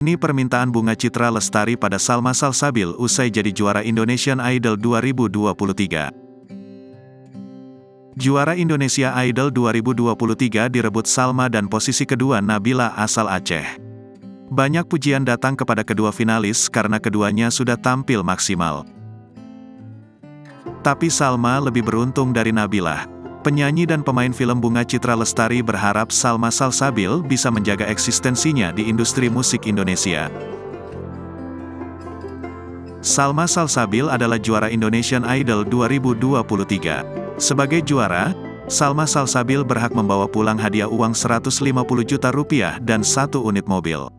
Ini permintaan Bunga Citra Lestari pada Salma Salsabil usai jadi juara Indonesian Idol 2023. Juara Indonesia Idol 2023 direbut Salma dan posisi kedua Nabila asal Aceh. Banyak pujian datang kepada kedua finalis karena keduanya sudah tampil maksimal. Tapi Salma lebih beruntung dari Nabila. Penyanyi dan pemain film Bunga Citra Lestari berharap Salma Salsabil bisa menjaga eksistensinya di industri musik Indonesia. Salma Salsabil adalah juara Indonesian Idol 2023. Sebagai juara, Salma Salsabil berhak membawa pulang hadiah uang 150 juta rupiah dan 1 unit mobil.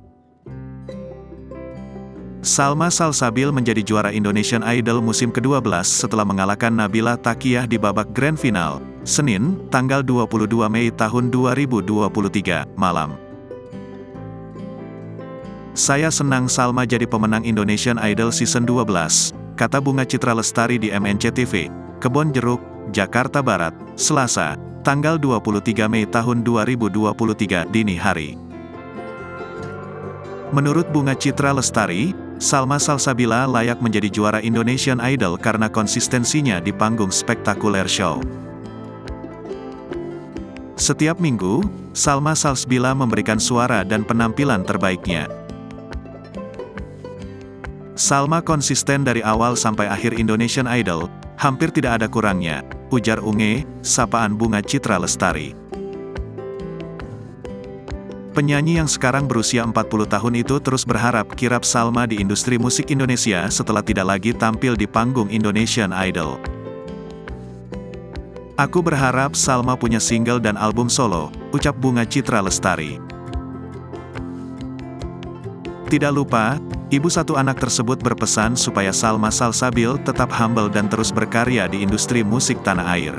Salma Salsabil menjadi juara Indonesian Idol musim ke-12 setelah mengalahkan Nabila Takiyah di babak grand final, Senin, tanggal 22 Mei tahun 2023, malam. "Saya senang Salma jadi pemenang Indonesian Idol Season 12, kata Bunga Citra Lestari di MNC TV, Kebon Jeruk, Jakarta Barat, Selasa, tanggal 23 Mei tahun 2023 dini hari. Menurut Bunga Citra Lestari, Salma Salsabila layak menjadi juara Indonesian Idol karena konsistensinya di panggung spektakuler show. Setiap minggu, Salma Salsabila memberikan suara dan penampilan terbaiknya. Salma konsisten dari awal sampai akhir Indonesian Idol, hampir tidak ada kurangnya, ujar Unge, sapaan Bunga Citra Lestari. Penyanyi yang sekarang berusia 40 tahun itu terus berharap kirap Salma di industri musik Indonesia setelah tidak lagi tampil di panggung Indonesian Idol. "Aku berharap Salma punya single dan album solo," ucap Bunga Citra Lestari. Tidak lupa, ibu satu anak tersebut berpesan supaya Salma Salsabil tetap humble dan terus berkarya di industri musik tanah air.